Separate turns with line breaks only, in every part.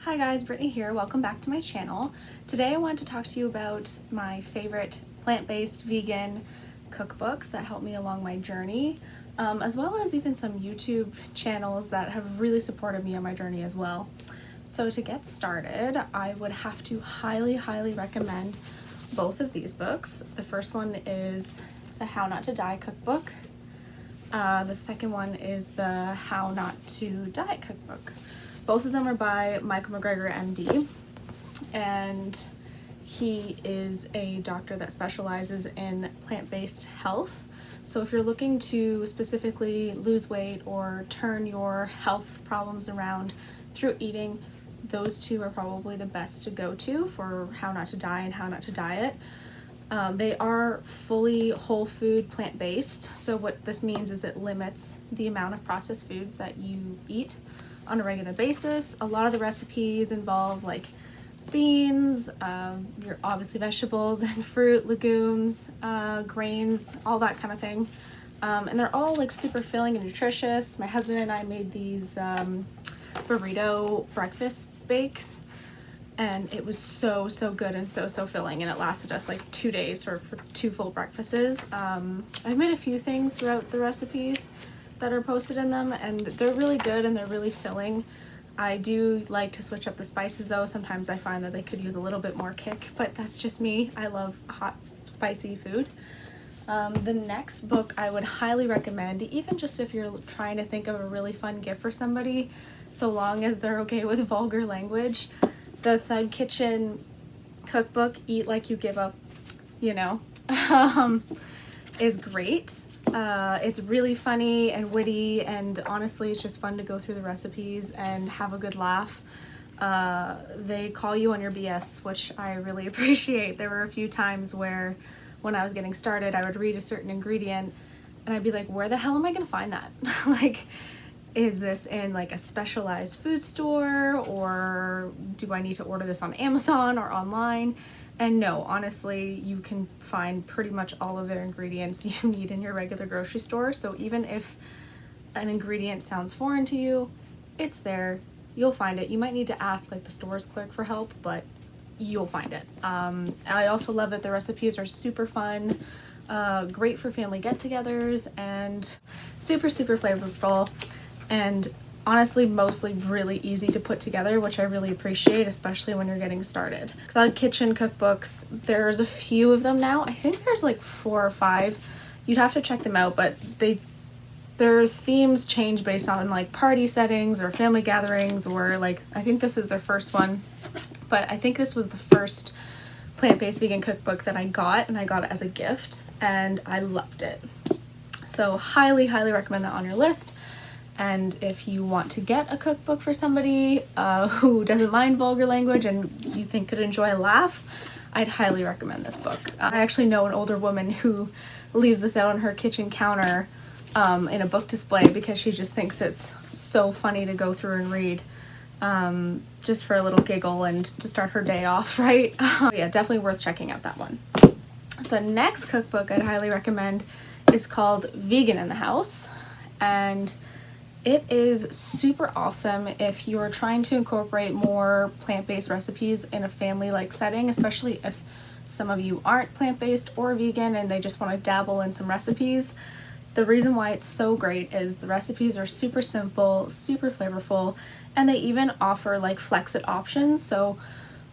Hi guys, Brittany here. Welcome back to my channel. Today I want to talk to you about my favorite plant-based vegan cookbooks that help me along my journey, as well as even some YouTube channels that have really supported me on my journey as well. So to get started, I would have to highly recommend both of these books. The first one is the How Not to Die cookbook. The second one is the How Not to Diet cookbook. Both of them are by Michael McGregor, MD, and he is a doctor that specializes in plant-based health. So if you're looking to specifically lose weight or turn your health problems around through eating, those two are probably the best to go to for How Not to Die and How Not to Diet. They are fully whole food plant-based, so what this means is it limits the amount of processed foods that you eat on a regular basis. A lot of the recipes involve like beans, your obviously vegetables and fruit, legumes, grains, all that kind of thing. And they're all like super filling and nutritious. My husband and I made these burrito breakfast bakes, and it was so good and so filling, and it lasted us like 2 days for 2 full breakfasts. I've made a few things throughout the recipes that are posted in them, and they're really good and they're really filling. I do like to switch up the spices though. Sometimes I find that they could use a little bit more kick, but that's just me. I love hot, spicy food. The next book I would highly recommend, even just if you're trying to think of a really fun gift for somebody, so long as they're okay with vulgar language, the Thug Kitchen cookbook, Eat Like You Give Up, is great. It's really funny and witty, and honestly it's just fun to go through the recipes and have a good laugh. They call you on your BS, which I really appreciate. There were a few times where when I was getting started I would read a certain ingredient and I'd be like, where the hell am I gonna find that? Like, is this in like a specialized food store, or do I need to order this on Amazon or online? And no, honestly, you can find pretty much all of their ingredients you need in your regular grocery store. So even if an ingredient sounds foreign to you, it's there. You'll find it. You might need to ask like the store's clerk for help, but you'll find it. I also love that the recipes are super fun, great for family get-togethers, and super flavorful, and honestly mostly really easy to put together, which I really appreciate, especially when you're getting started. Thug Kitchen cookbooks, there's a few of them now. I think there's like 4 or 5. You'd have to check them out, but their themes change based on like party settings or family gatherings, or like, I think this is their first one, but I think this was the first plant-based vegan cookbook that I got, and I got it as a gift and I loved it. So highly recommend that on your list. And if you want to get a cookbook for somebody who doesn't mind vulgar language and you think could enjoy a laugh, I'd highly recommend this book. I actually know an older woman who leaves this out on her kitchen counter in a book display because she just thinks it's so funny to go through and read, just for a little giggle and to start her day off, right? Yeah, definitely worth checking out that one. The next cookbook I'd highly recommend is called Vegan in the House, and it is super awesome if you're trying to incorporate more plant-based recipes in a family-like setting, especially if some of you aren't plant-based or vegan and they just want to dabble in some recipes. The reason why it's so great is the recipes are super simple, super flavorful, and they even offer like flex-it options. So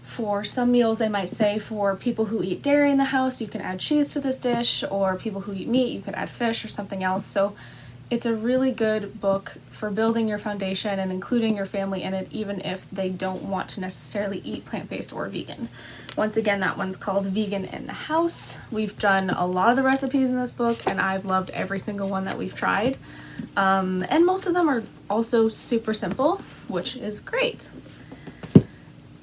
for some meals they might say, for people who eat dairy in the house, you can add cheese to this dish, or people who eat meat, you could add fish or something else. So it's a really good book for building your foundation and including your family in it, even if they don't want to necessarily eat plant-based or vegan. Once again, that one's called Vegan in the House. We've done a lot of the recipes in this book, and I've loved every single one that we've tried. And most of them are also super simple, which is great.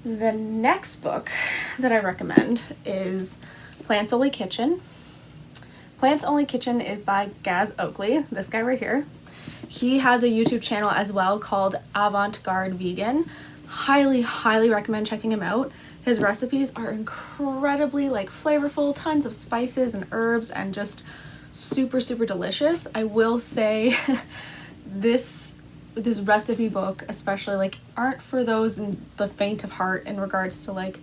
The next book that I recommend is Plants Only Kitchen. Plants Only Kitchen is by Gaz Oakley, this guy right here. He has a YouTube channel as well called Avant Garde Vegan. Highly recommend checking him out. His recipes are incredibly like flavorful, tons of spices and herbs, and just super delicious. I will say this this recipe book especially, like, aren't for those in the faint of heart in regards to like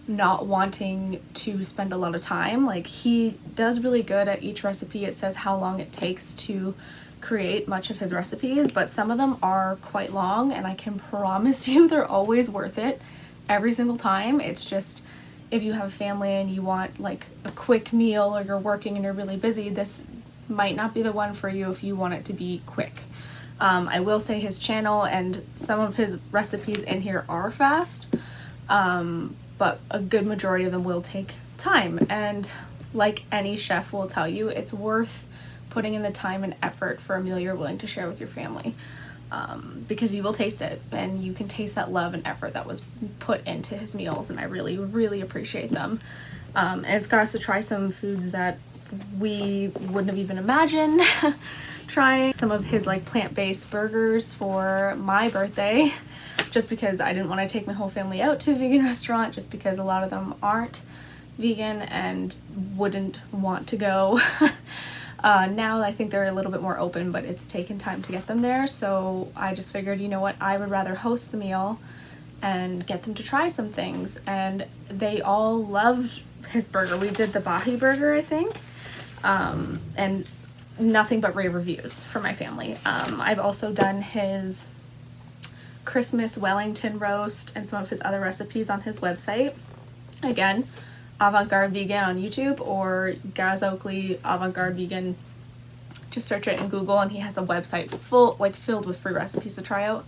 not wanting to spend a lot of time. Like, he does really good at each recipe. It says how long it takes to create much of his recipes, but some of them are quite long, and I can promise you they're always worth it every single time. It's just, if you have a family and you want like a quick meal, or you're working and you're really busy, this might not be the one for you if you want it to be quick. I will say his channel and some of his recipes in here are fast, but a good majority of them will take time, and like any chef will tell you, it's worth putting in the time and effort for a meal you're willing to share with your family, because you will taste it, and you can taste that love and effort that was put into his meals, and I really, really appreciate them. And it's got us to try some foods that we wouldn't have even imagined trying. Some of his like plant-based burgers for my birthday, just because I didn't want to take my whole family out to a vegan restaurant, just because a lot of them aren't vegan and wouldn't want to go. Now I think they're a little bit more open, but it's taken time to get them there, so I just figured, you know what, I would rather host the meal and get them to try some things, and they all loved his burger. We did the Bahi burger, I think, and nothing but rave reviews from my family. I've also done his Christmas Wellington roast and some of his other recipes on his website. Again, Avant-Garde Vegan on YouTube, or Gaz Oakley Avant-Garde Vegan. Just search it in Google, and he has a website filled with free recipes to try out.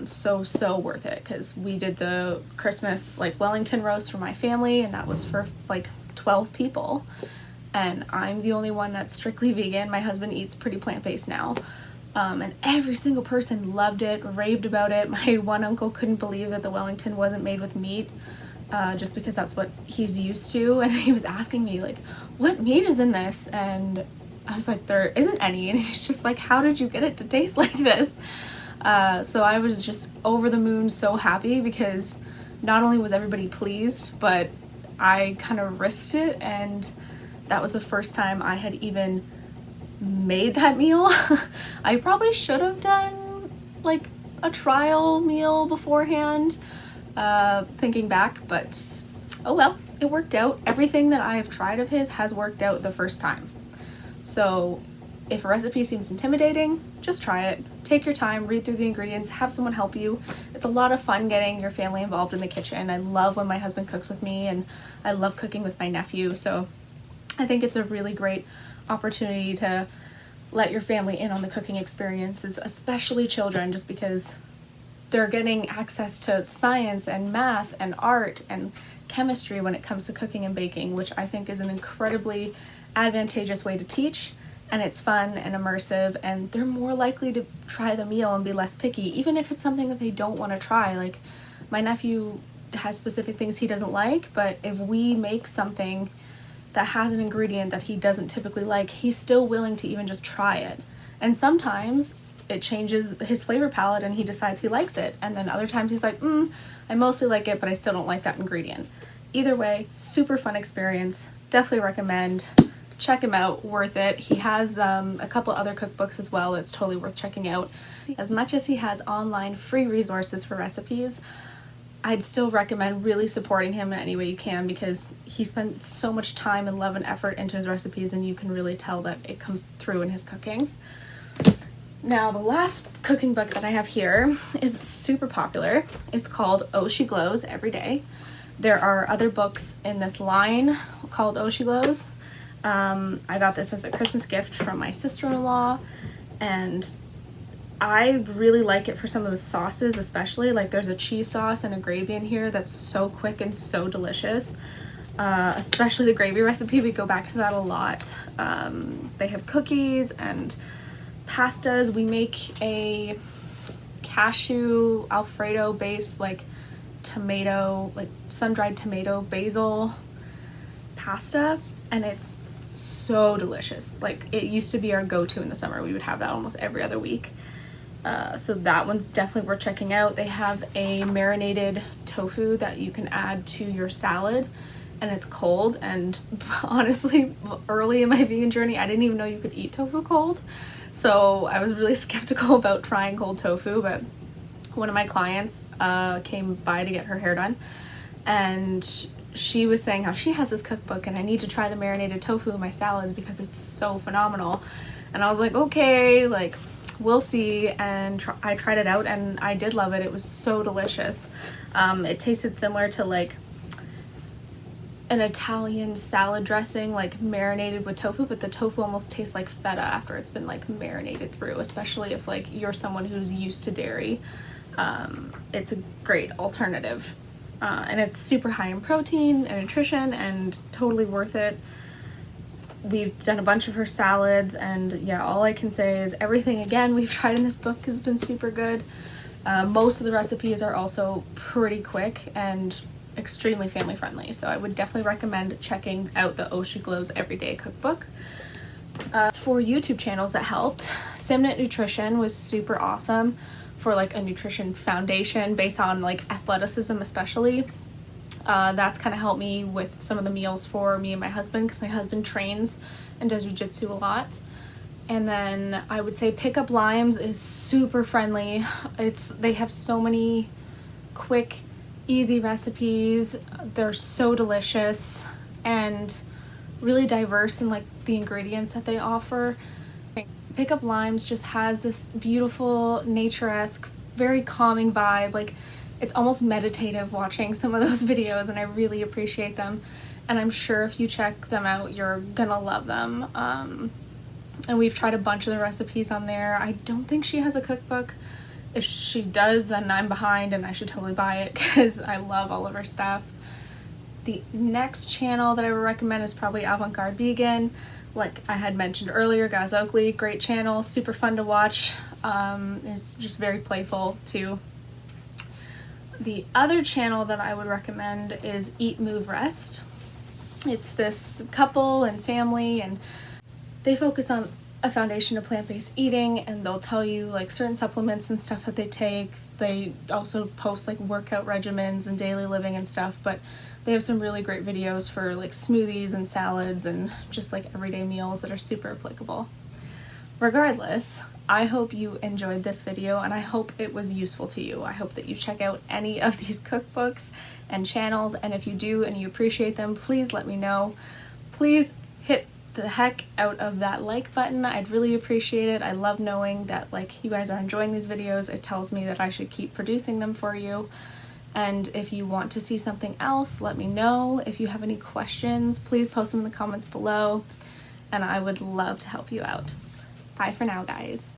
So worth it, because we did the Christmas like Wellington roast for my family, and that was for like 12 people, and I'm the only one that's strictly vegan. My husband eats pretty plant-based now, and every single person loved it, raved about it. My one uncle couldn't believe that the Wellington wasn't made with meat, just because that's what he's used to, and he was asking me like, what meat is in this? And I was like, there isn't any. And he's just like, how did you get it to taste like this? So I was just over the moon, so happy, because not only was everybody pleased, but I kind of risked it, and that was the first time I had even made that meal. I probably should have done like a trial meal beforehand, thinking back, but oh well, it worked out. Everything that I've tried of his has worked out the first time. So if a recipe seems intimidating, just try it. Take your time, read through the ingredients, have someone help you. It's a lot of fun getting your family involved in the kitchen. I love when my husband cooks with me, and I love cooking with my nephew, so I think it's a really great opportunity to let your family in on the cooking experiences, especially children, just because they're getting access to science and math and art and chemistry when it comes to cooking and baking, which I think is an incredibly advantageous way to teach, and it's fun and immersive, and they're more likely to try the meal and be less picky, even if it's something that they don't want to try. Like, my nephew has specific things he doesn't like, but if we make something that has an ingredient that he doesn't typically like, he's still willing to even just try it. And sometimes it changes his flavor palette and he decides he likes it, and then other times he's like, I mostly like it, but I still don't like that ingredient. Either way, super fun experience. Definitely recommend. Check him out, worth it. He has a couple other cookbooks as well that's totally worth checking out. As much as he has online free resources for recipes, I'd still recommend really supporting him in any way you can, because he spent so much time and love and effort into his recipes, and you can really tell that it comes through in his cooking. Now, the last cooking book that I have here is super popular. It's called Oh She Glows Every Day. There are other books in this line called Oh She Glows. I got this as a Christmas gift from my sister-in-law, and I really like it for some of the sauces, especially. Like, there's a cheese sauce and a gravy in here that's so quick and so delicious. Especially the gravy recipe, we go back to that a lot. They have cookies and pastas. We make a cashew Alfredo based like tomato, like sun-dried tomato basil pasta, and it's so delicious. Like, it used to be our go-to in the summer. We would have that almost every other week. So that one's definitely worth checking out. They have a marinated tofu that you can add to your salad, and it's cold, and honestly, early in my vegan journey, I didn't even know you could eat tofu cold. So I was really skeptical about trying cold tofu, but one of my clients came by to get her hair done, and she was saying how she has this cookbook and I need to try the marinated tofu in my salads because it's so phenomenal. And I was like, okay, like, we'll see. And I tried it out and I did love it. It was so delicious. It tasted similar to like an Italian salad dressing, like marinated with tofu, but the tofu almost tastes like feta after it's been like marinated through, especially if like you're someone who's used to dairy. It's a great alternative. And it's super high in protein and nutrition and totally worth it. We've done a bunch of her salads, and yeah, all I can say is everything again we've tried in this book has been super good. Most of the recipes are also pretty quick and extremely family friendly, so I would definitely recommend checking out the Oh She Glows Everyday Cookbook. For YouTube channels that helped, Simnett Nutrition was super awesome for like a nutrition foundation based on like athleticism especially. That's kind of helped me with some of the meals for me and my husband, because my husband trains and does jiu-jitsu a lot. And then I would say Pick Up Limes is super friendly. They have so many quick, easy recipes. They're so delicious and really diverse in like the ingredients that they offer. Pick Up Limes just has this beautiful, nature-esque, very calming vibe. Like, it's almost meditative watching some of those videos, and I really appreciate them. And I'm sure if you check them out, you're gonna love them. And we've tried a bunch of the recipes on there. I don't think she has a cookbook. If she does, then I'm behind and I should totally buy it because I love all of her stuff. The next channel that I would recommend is probably Avant Garde Vegan. Like I had mentioned earlier, Gaz Oakley, great channel, super fun to watch. It's just very playful too. The other channel that I would recommend is Eat, Move, Rest. It's this couple and family, and they focus on a foundation of plant-based eating, and they'll tell you like certain supplements and stuff that they take. They also post like workout regimens and daily living and stuff, but they have some really great videos for like smoothies and salads and just like everyday meals that are super applicable. Regardless, I hope you enjoyed this video and I hope it was useful to you. I hope that you check out any of these cookbooks and channels, and if you do and you appreciate them, please let me know. Please hit the heck out of that like button. I'd really appreciate it. I love knowing that like you guys are enjoying these videos. It tells me that I should keep producing them for you. And if you want to see something else, let me know. If you have any questions, please post them in the comments below, and I would love to help you out. Bye for now, guys.